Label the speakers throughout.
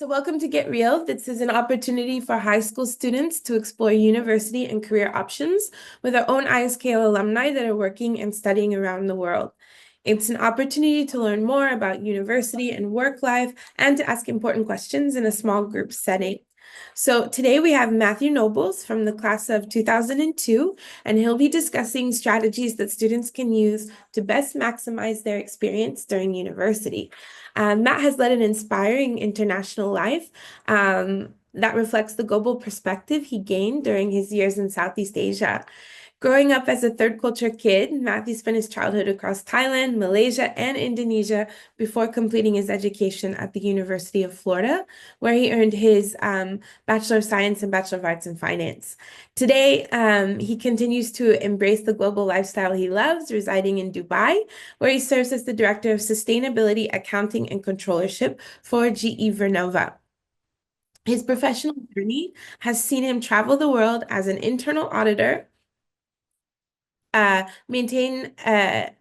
Speaker 1: Welcome to Get Real. This is an opportunity for high school students to explore university and career options with our own ISKL alumni that are working and studying around the world. It's an opportunity to learn more about university and work life and to ask important questions in a small group setting. So today we have Matthew Nobles from the class of 2002, and he'll be discussing strategies that students can use to best maximize their experience during university. Matt has led an inspiring international life that reflects the global perspective he gained during his years in Southeast Asia. Growing up as a third culture kid, Matthew spent his childhood across Thailand, Malaysia, and Indonesia before completing his education at the University of Florida, where he earned his Bachelor of Science and Bachelor of Arts in Finance. Today, he continues to embrace the global lifestyle he loves, residing in Dubai, where he serves as the Director of Sustainability, Accounting, and Controllership for GE Vernova. His professional journey has seen him travel the world as an internal auditor, maintain a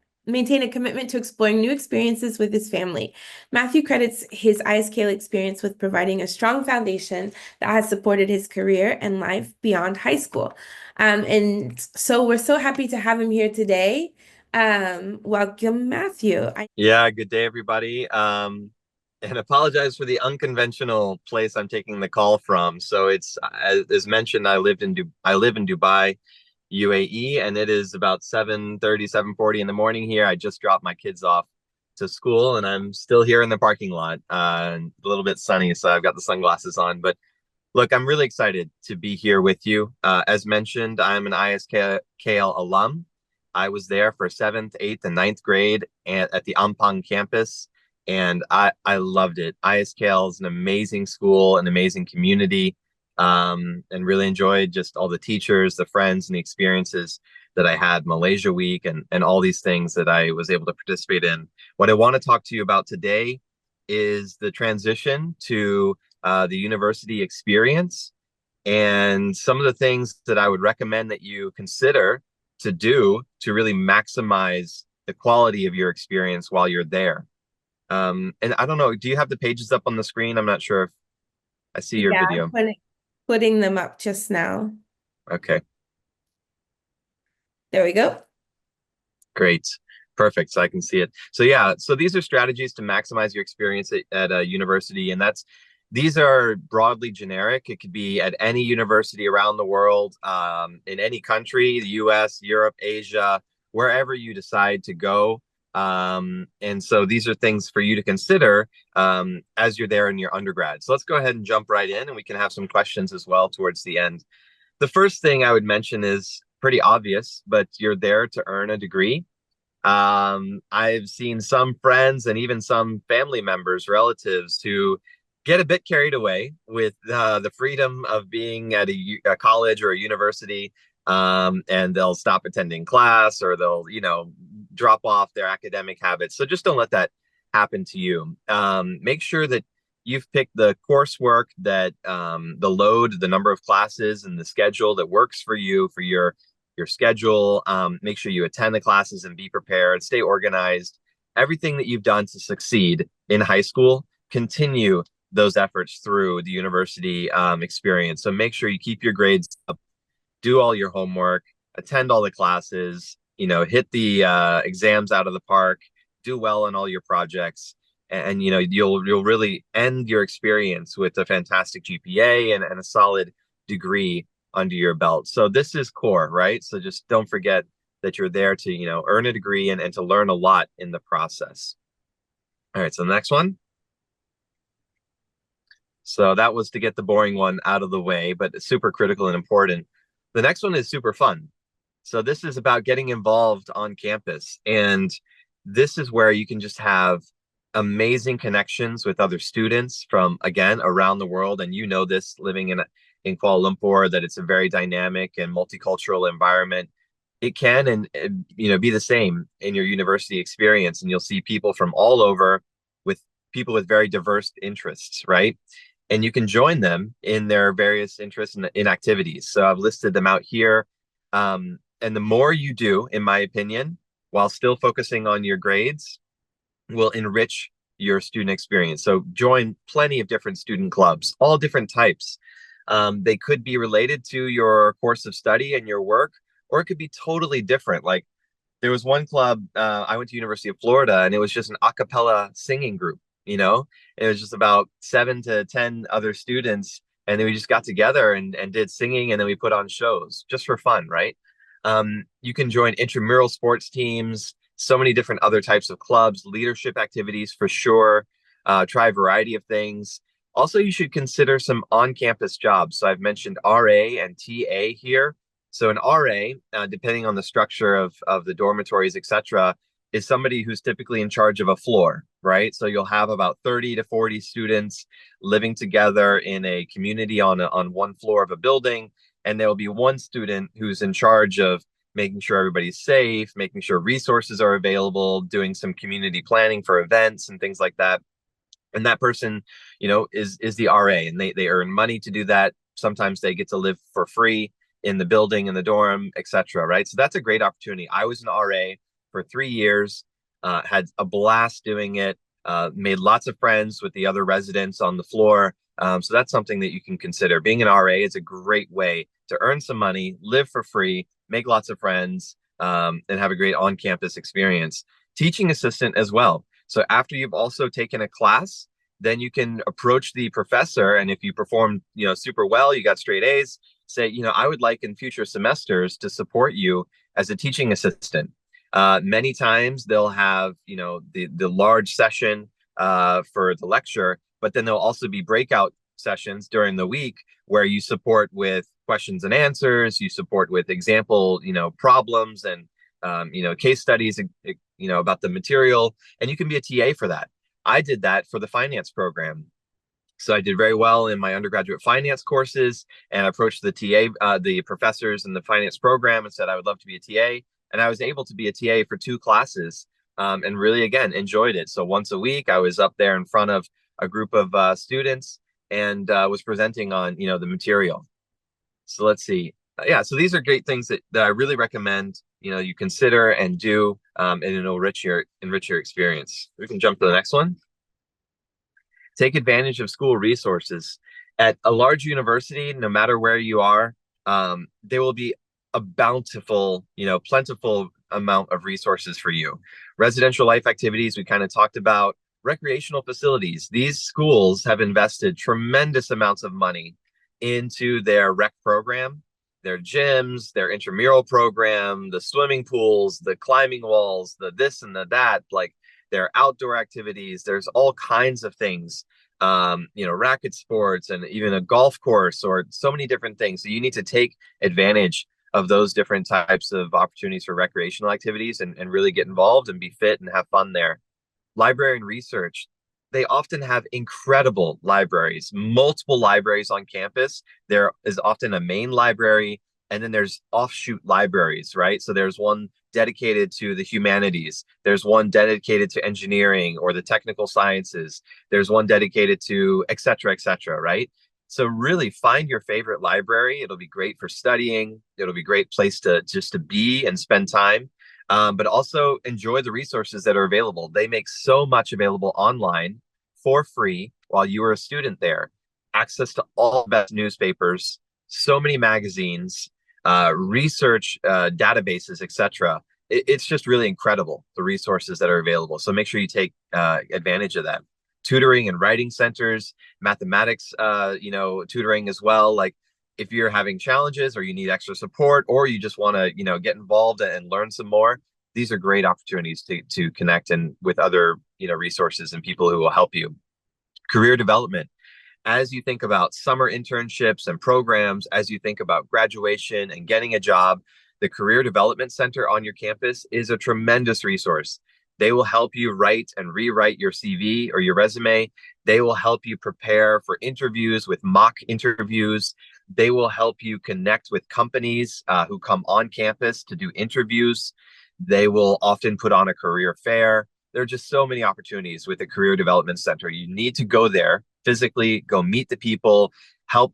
Speaker 1: commitment to exploring new experiences with his family. Matthew credits his ISKL experience with providing a strong foundation that has supported his career and life beyond high school. And so we're so happy to have him here today. Welcome, Matthew.
Speaker 2: Yeah, good day, everybody. And apologize for the unconventional place I'm taking the call from. So it's as mentioned, I live in Dubai, UAE, and it is about 7:30, 7:40 in the morning here. I just dropped my kids off to school, and I'm still here in the parking lot. A little bit sunny, so I've got the sunglasses on. But look, I'm really excited to be here with you. As mentioned, I'm an ISKL alum. I was there for 7th, 8th, and 9th grade at the Ampang campus, and I loved it. ISKL is an amazing school, an amazing community, and really enjoyed just all the teachers, the friends, and the experiences that I had, Malaysia Week, and all these things that I was able to participate in. What I want to talk to you about today is the transition to the university experience and some of the things that I would recommend that you consider to do to really maximize the quality of your experience while you're there. And I don't know, do you have the pages up on the screen? I'm not sure if I see your
Speaker 1: Yeah,
Speaker 2: video.
Speaker 1: putting them up just now.
Speaker 2: Okay,
Speaker 1: There we go.
Speaker 2: great. Perfect. So I can see it. So yeah, so these are strategies to maximize your experience at a university, and these are broadly generic. It could be at any university around the world, in any country, the US, Europe, Asia, wherever you decide to go. And so these are things for you to consider as you're there in your undergrad. So let's go ahead and jump right in, and we can have some questions as well towards the end. The first thing I would mention is pretty obvious, but you're there to earn a degree. I've seen some friends and even some family members, relatives who get a bit carried away with the freedom of being at a college or a university, and they'll stop attending class, or they'll, drop off their academic habits. So just don't let that happen to you. Make sure that you've picked the coursework that the load, the number of classes, and the schedule that works for you, for your schedule. Make sure you attend the classes and be prepared, stay organized. Everything that you've done to succeed in high school, continue those efforts through the university experience. So make sure you keep your grades up, do all your homework, attend all the classes, hit the exams out of the park, do well on all your projects, and you'll really end your experience with a fantastic GPA and a solid degree under your belt. So this is core, right? So just don't forget that you're there to, earn a degree and to learn a lot in the process. All right, so the next one. So that was to get the boring one out of the way, but super critical and important. The next one is super fun. So this is about getting involved on campus. And this is where you can just have amazing connections with other students from, again, around the world. And you know this, living in Kuala Lumpur, that it's a very dynamic and multicultural environment. It can and be the same in your university experience. And you'll see people from all over, with people with very diverse interests, right? And you can join them in their various interests in activities. So I've listed them out here. And the more you do, in my opinion, while still focusing on your grades, will enrich your student experience. So join plenty of different student clubs, all different types. They could be related to your course of study and your work, or it could be totally different. Like there was one club, I went to University of Florida, and it was just an a cappella singing group, you know? It was just about 7 to 10 other students, and then we just got together and did singing, and then we put on shows just for fun, right? You can join intramural sports teams, so many different other types of clubs, leadership activities for sure. Try a variety of things. Also, you should consider some on-campus jobs. So I've mentioned RA and TA here. So an RA, depending on the structure of the dormitories, etc., is somebody who's typically in charge of a floor, right? So you'll have about 30 to 40 students living together in a community on one floor of a building, and there will be one student who's in charge of making sure everybody's safe, making sure resources are available, doing some community planning for events and things like that. And that person, is the RA, and they earn money to do that. Sometimes they get to live for free in the building, in the dorm, etc. Right? So that's a great opportunity. I was an RA for 3 years, had a blast doing it, made lots of friends with the other residents on the floor. So that's something that you can consider. Being an RA is a great way to earn some money, live for free, make lots of friends, and have a great on-campus experience. Teaching assistant as well. So after you've also taken a class, then you can approach the professor, and if you perform, super well, you got straight A's, say, I would like in future semesters to support you as a teaching assistant. Many times they'll have, the large session for the lecture, but then there'll also be breakout sessions during the week where you support with questions and answers, you support with example, problems and, case studies, about the material, and you can be a TA for that. I did that for the finance program. So I did very well in my undergraduate finance courses, and I approached the professors in the finance program and said I would love to be a TA. And I was able to be a TA for 2 classes, and really, again, enjoyed it. So once a week, I was up there in front of a group of students and was presenting on, the material. So let's see. Yeah, so these are great things that I really recommend, you consider and do, and it'll enrich your experience. We can jump to the next one. Take advantage of school resources. At a large university, no matter where you are, there will be a bountiful, plentiful amount of resources for you. Residential life activities, we kind of talked about. Recreational facilities. These schools have invested tremendous amounts of money into their rec program, their gyms, their intramural program, the swimming pools, the climbing walls, the this and the that, like their outdoor activities. There's all kinds of things, racket sports and even a golf course, or so many different things. So you need to take advantage of those different types of opportunities for recreational activities and really get involved and be fit and have fun there. Library and research. They often have incredible libraries, multiple libraries on campus. There is often a main library, and then there's offshoot libraries, right? So there's one dedicated to the humanities. There's one dedicated to engineering or the technical sciences. There's one dedicated to et cetera, right? So really find your favorite library. It'll be great for studying. It'll be a great place to just to be and spend time. But also enjoy the resources that are available. They make so much available online for free while you are a student there. Access to all the best newspapers, so many magazines, research databases, etc. It's just really incredible, the resources that are available. So make sure you take advantage of that. Tutoring and writing centers, mathematics, tutoring as well. Like if you're having challenges or you need extra support, or you just want to, get involved and learn some more, these are great opportunities to connect and with other, resources and people who will help you. Career development. As you think about summer internships and programs, as you think about graduation and getting a job, the Career Development Center on your campus is a tremendous resource. They will help you write and rewrite your CV or your resume. They will help you prepare for interviews with mock interviews. They will help you connect with companies who come on campus to do interviews. They will often put on a career fair. There are just so many opportunities with the Career Development Center. You need to go there physically, go meet the people, help,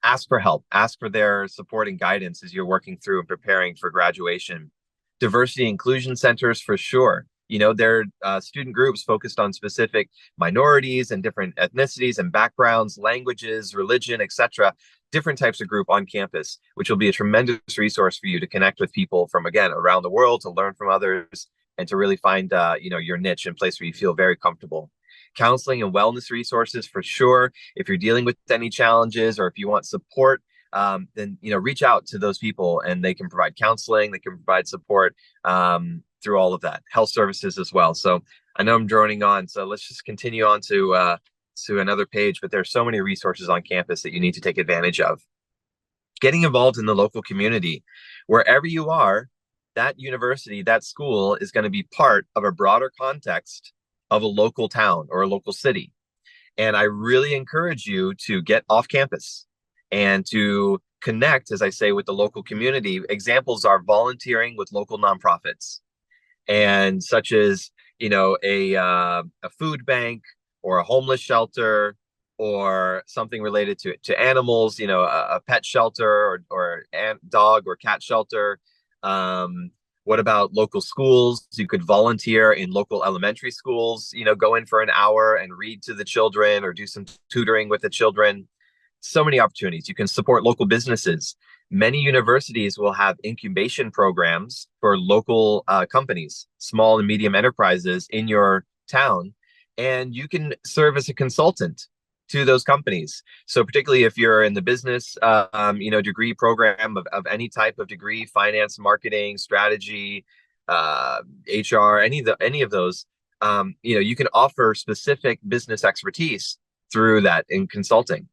Speaker 2: ask for help, ask for their support and guidance as you're working through and preparing for graduation. Diversity inclusion centers for sure. They're student groups focused on specific minorities and different ethnicities and backgrounds, languages, religion, etc. Different types of group on campus, which will be a tremendous resource for you to connect with people from, again, around the world, to learn from others, and to really find, your niche and place where you feel very comfortable. Counseling and wellness resources for sure. If you're dealing with any challenges or if you want support, then reach out to those people and they can provide counseling, they can provide support through all of that. Health services as well. So I know I'm droning on, so let's just continue on to another page. But there's so many resources on campus that you need to take advantage of. Getting involved in the local community, wherever you are, that university, that school is going to be part of a broader context of a local town or a local city. And I really encourage you to get off campus and to connect, as I say, with the local community. Examples are volunteering with local nonprofits, and such as a food bank or a homeless shelter or something related to animals, a pet shelter or a dog or cat shelter. What about local schools? You could volunteer in local elementary schools, go in for an hour and read to the children or do some tutoring with the children. So many opportunities. You can support local businesses. Many universities will have incubation programs for local companies, small and medium enterprises in your town, and you can serve as a consultant to those companies. So particularly if you're in the business, degree program of any type of degree, finance, marketing, strategy, HR, any of those, you can offer specific business expertise through that in consulting,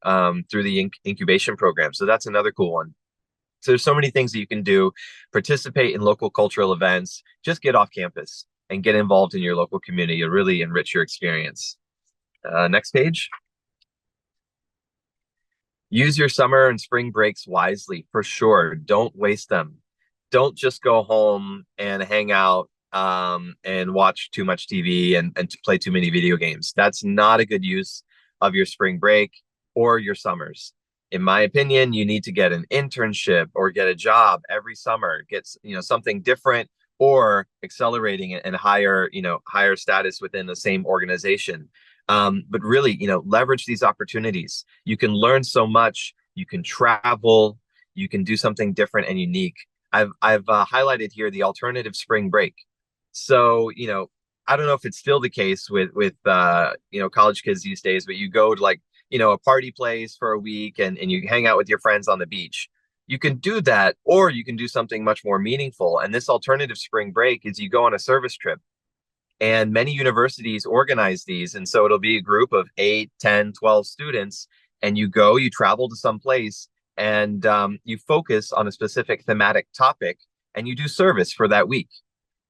Speaker 2: through the incubation program. So that's another cool one. So there's so many things that you can do. Participate in local cultural events. Just get off campus and get involved in your local community. You'll really enrich your experience. Next page. Use your summer and spring breaks wisely, for sure. Don't waste them. Don't just go home and hang out and watch too much TV and to play too many video games. That's not a good use of your spring break or your summers. In my opinion, you need to get an internship or get a job every summer, get something different, or accelerating and higher status within the same organization. But really, leverage these opportunities. You can learn so much. You can travel. You can do something different and unique. I've highlighted here the alternative spring break. So, I don't know if it's still the case with college kids these days, but you go to a party place for a week and you hang out with your friends on the beach. You can do that, or you can do something much more meaningful. And this alternative spring break is you go on a service trip. And many universities organize these. And so it'll be a group of 8, 10, 12 students. And you travel to some place and you focus on a specific thematic topic and you do service for that week.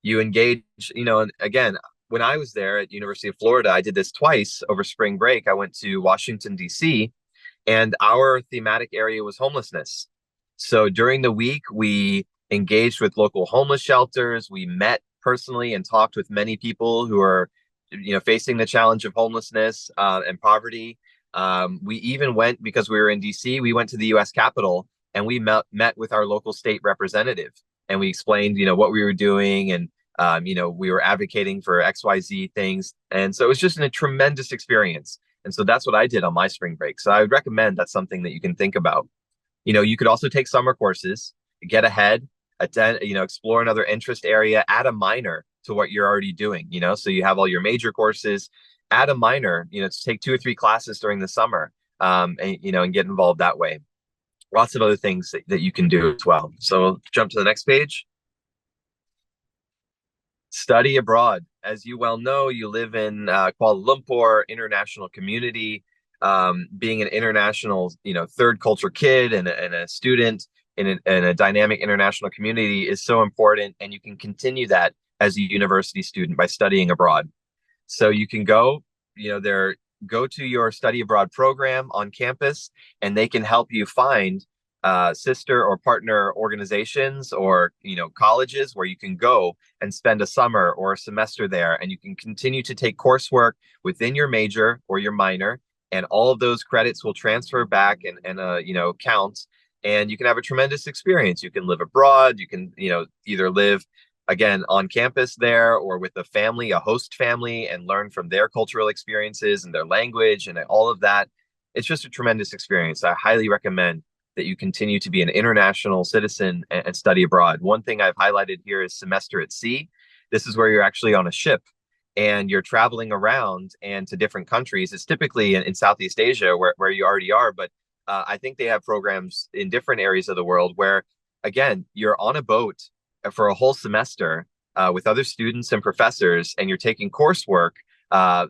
Speaker 2: You engage, and again, when I was there at University of Florida, I did this twice over spring break. I went to Washington, D.C., and our thematic area was homelessness. So during the week, we engaged with local homeless shelters. We met personally and talked with many people who are, facing the challenge of homelessness and poverty. We even went, because we were in DC, we went to the U.S. Capitol and we met with our local state representative, and we explained, what we were doing, and we were advocating for XYZ things. And so it was just a tremendous experience. And so that's what I did on my spring break. So I would recommend that's something that you can think about. You could also take summer courses, get ahead, attend, explore another interest area, add a minor to what you're already doing, so you have all your major courses, add a minor, to take 2 or 3 classes during the summer, and get involved that way. Lots of other things that you can do as well. So we'll jump to the next page. Study abroad. As you well know, you live in Kuala Lumpur, international community. Being an international, third culture kid and a student in a dynamic international community is so important. And you can continue that as a university student by studying abroad. So you can go to your study abroad program on campus, and they can help you find sister or partner organizations or colleges where you can go and spend a summer or a semester there, and you can continue to take coursework within your major or your minor, and all of those credits will transfer back and count, and you can have a tremendous experience. You can live abroad. You can either live again, on campus there or with a family, a host family, and learn from their cultural experiences and their language and all of that. It's just a tremendous experience. I highly recommend that you continue to be an international citizen and study abroad. One thing I've highlighted here is semester at sea. This is where you're actually on a ship and you're traveling around and to different countries. It's typically in Southeast Asia where you already are, but I think they have programs in different areas of the world where, again, you're on a boat for a whole semester with other students and professors, and you're taking coursework,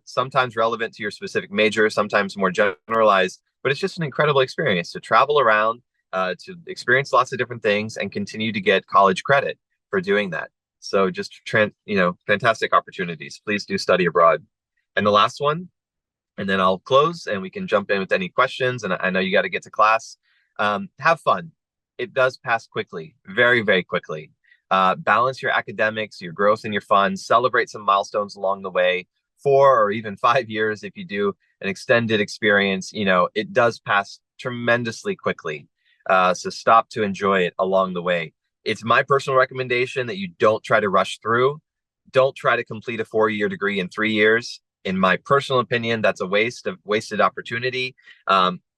Speaker 2: sometimes relevant to your specific major, sometimes more generalized. But it's just an incredible experience to travel around, to experience lots of different things, and continue to get college credit for doing that. So just fantastic opportunities. Please do study abroad. And the last one, and then I'll close and we can jump in with any questions. And I know you got to get to class. Have fun. It does pass quickly, very, very quickly. Balance your academics, your growth, and your fun. Celebrate some milestones along the way. 4 or even 5 years, if you do an extended experience, it does pass tremendously quickly. So stop to enjoy it along the way. It's my personal recommendation that you don't try to rush through. Don't try to complete a 4-year degree in 3 years. In my personal opinion, that's a wasted opportunity.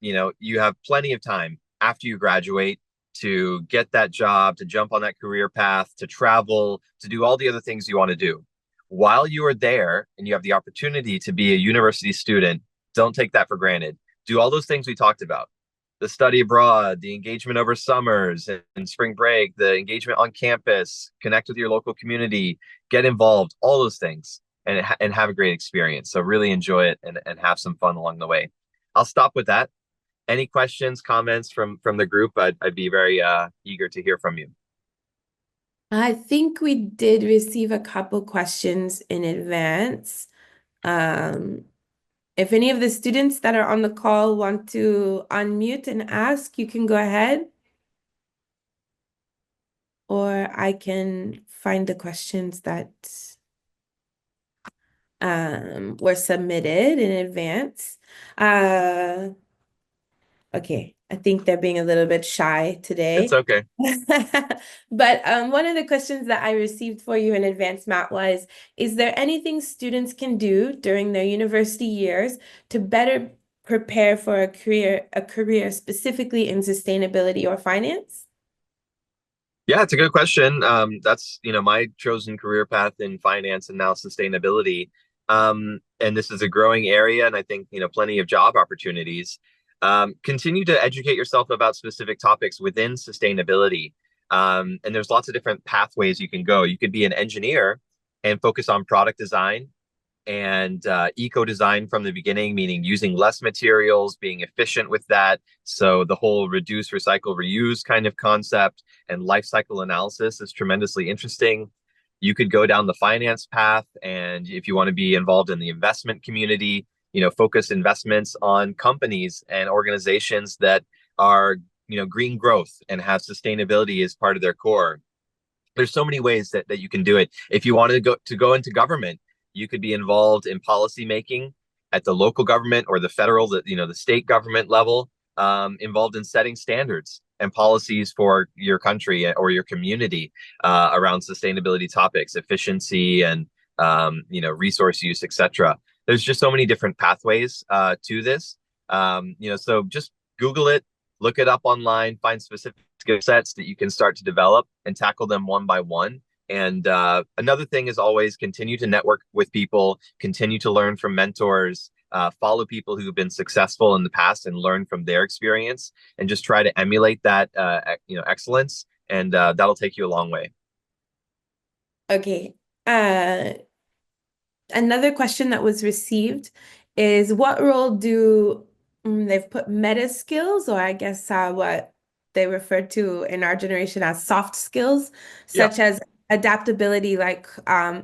Speaker 2: You have plenty of time after you graduate to get that job, to jump on that career path, to travel, to do all the other things you want to do. While you are there and you have the opportunity to be a university student, don't take that for granted. Do all those things we talked about: the study abroad, the engagement over summers and spring break, the engagement on campus, connect with your local community, get involved, all those things, and have a great experience. So really enjoy it and have some fun along the way. I'll stop with that. Any questions, comments from the group? I'd be very eager to hear from you.
Speaker 1: I think we did receive a couple questions in advance. If any of the students that are on the call want to unmute and ask, you can go ahead. Or I can find the questions that were submitted in advance. Okay, I think they're being a little bit shy
Speaker 2: It's
Speaker 1: today.
Speaker 2: okay.
Speaker 1: But one of the questions that I received for you in advance, Matt, was, is there anything students can do during their university years to better prepare for a career specifically in sustainability or finance?
Speaker 2: Yeah, it's a good question. That's my chosen career path in finance and now sustainability. And this is a growing area, and I think plenty of job opportunities. Continue to educate yourself about specific topics within sustainability. And there's lots of different pathways you can go. You could be an engineer and focus on product design and eco design from the beginning, meaning using less materials, being efficient with that. So the whole reduce, recycle, reuse kind of concept and life cycle analysis is tremendously interesting. You could go down the finance path, and if you want to be involved in the investment community, focus investments on companies and organizations that are green growth and have sustainability as part of their core. There's so many ways that you can do it. If you wanted to go into government, you could be involved in policy making at the local government or the federal, the state government level, involved in setting standards and policies for your country or your community around sustainability topics, efficiency, and resource use, etc. There's just so many different pathways to this. So just Google it, look it up online, find specific skill sets that you can start to develop and tackle them one by one. And another thing is always continue to network with people, continue to learn from mentors, follow people who've been successful in the past and learn from their experience, and just try to emulate that, excellence, and that'll take you a long way.
Speaker 1: Okay. Another question that was received is, what role do they've put meta skills, or I guess what they refer to in our generation as soft skills,
Speaker 2: Yeah.
Speaker 1: such as adaptability,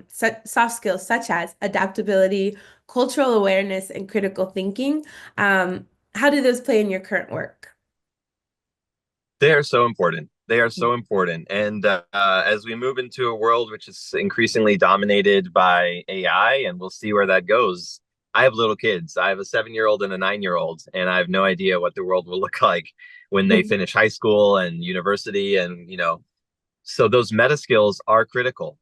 Speaker 1: soft skills such as adaptability, cultural awareness, and critical thinking. How do those play in your current work?
Speaker 2: They are so important. They are so important. And as we move into a world which is increasingly dominated by AI, and we'll see where that goes. I have little kids. I have a 7-year-old and a 9-year-old, and I have no idea what the world will look like when they finish high school and university. And, so those meta skills are critical.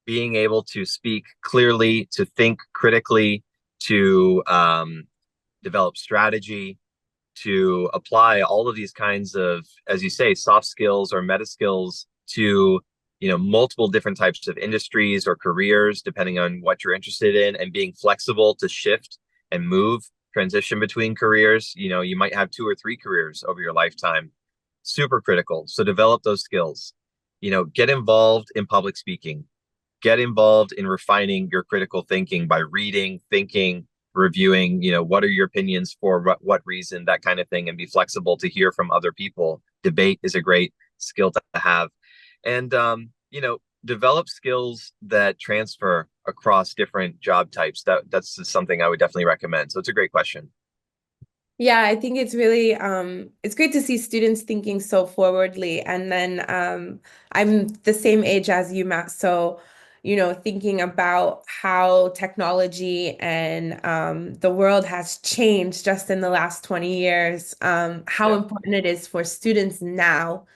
Speaker 2: being able to speak clearly, to think critically, to develop strategy, to apply all of these kinds of, as you say, soft skills or meta skills to, multiple different types of industries or careers, depending on what you're interested in, and being flexible to shift and move, transition between careers. You might have two or three careers over your lifetime. Super critical. So develop those skills. Get involved in public speaking, get involved in refining your critical thinking by reading, thinking, reviewing, what are your opinions for what reason, that kind of thing, and be flexible to hear from other people. Debate is a great skill to have. And, develop skills that transfer across different job types. That's something I would definitely recommend. So it's a great question.
Speaker 1: Yeah, I think it's really it's great to see students thinking so forwardly. And then I'm the same age as you, Matt. So, thinking about how technology and the world has changed just in the last 20 years, how
Speaker 2: Yeah.
Speaker 1: important it is for students now,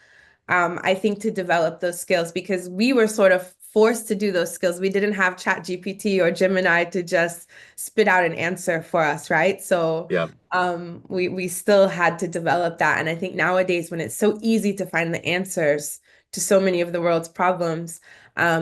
Speaker 1: I think, to develop those skills because we were sort of forced to do those skills. We didn't have ChatGPT or Gemini to just spit out an answer for us, right? So
Speaker 2: Yeah.
Speaker 1: we still had to develop that. And I think nowadays, when it's so easy to find the answers to so many of the world's problems,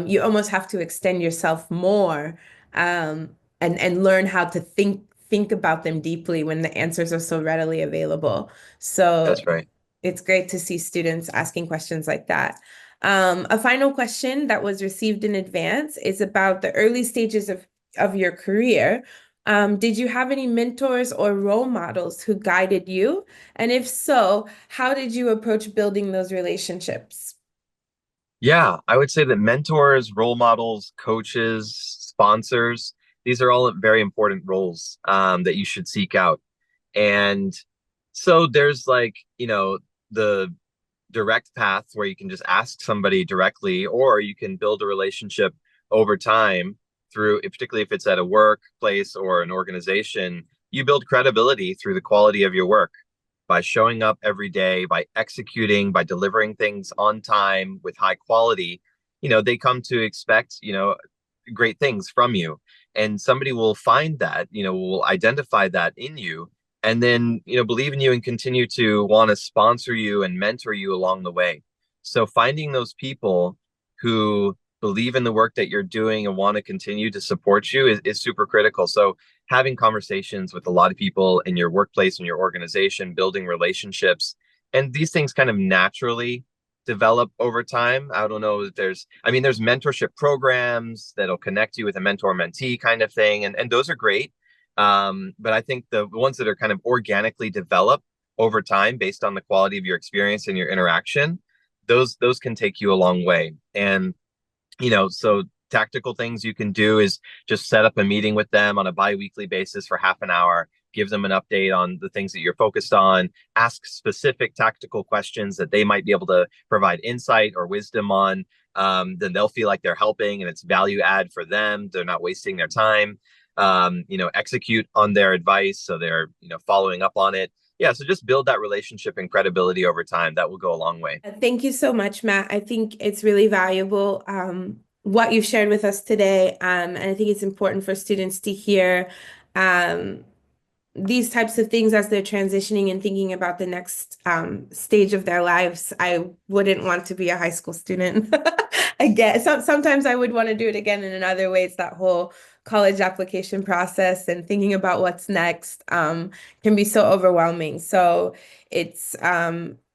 Speaker 1: you almost have to extend yourself more and learn how to think about them deeply when the answers are so readily available. So
Speaker 2: That's right.
Speaker 1: it's great to see students asking questions like that. A final question that was received in advance is about the early stages of your career. Did you have any mentors or role models who guided you? And if so, how did you approach building those relationships?
Speaker 2: Yeah, I would say that mentors, role models, coaches, sponsors, these are all very important roles that you should seek out. And so there's like, the direct path where you can just ask somebody directly, or you can build a relationship over time through, particularly if it's at a workplace or an organization, you build credibility through the quality of your work by showing up every day, by executing, by delivering things on time with high quality. They come to expect, great things from you. And somebody will find that, will identify that in you and then, believe in you and continue to want to sponsor you and mentor you along the way. So finding those people who believe in the work that you're doing and want to continue to support you is super critical. So having conversations with a lot of people in your workplace and your organization, building relationships, and these things kind of naturally develop over time. I don't know if there's mentorship programs that'll connect you with a mentor mentee kind of thing. And those are great. But I think the ones that are kind of organically developed over time based on the quality of your experience and your interaction, those can take you a long way. And so tactical things you can do is just set up a meeting with them on a bi-weekly basis for half an hour, give them an update on the things that you're focused on, ask specific tactical questions that they might be able to provide insight or wisdom on. Then they'll feel like they're helping and it's value add for them. They're not wasting their time. Execute on their advice. So they're, following up on it. Yeah. So just build that relationship and credibility over time. That will go a long way.
Speaker 1: Thank you so much, Matt. I think it's really valuable what you've shared with us today. And I think it's important for students to hear um, these types of things as they're transitioning and thinking about the next stage of their lives. I wouldn't want to be a high school student again. Sometimes I would want to do it again. And in other ways, that whole college application process and thinking about what's next can be so overwhelming. So it's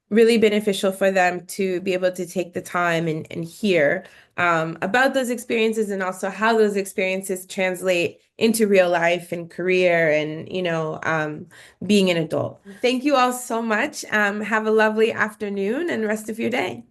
Speaker 1: really beneficial for them to be able to take the time and hear about those experiences and also how those experiences translate into real life and career and, being an adult. Thank you all so much. Have a lovely afternoon and rest of your day.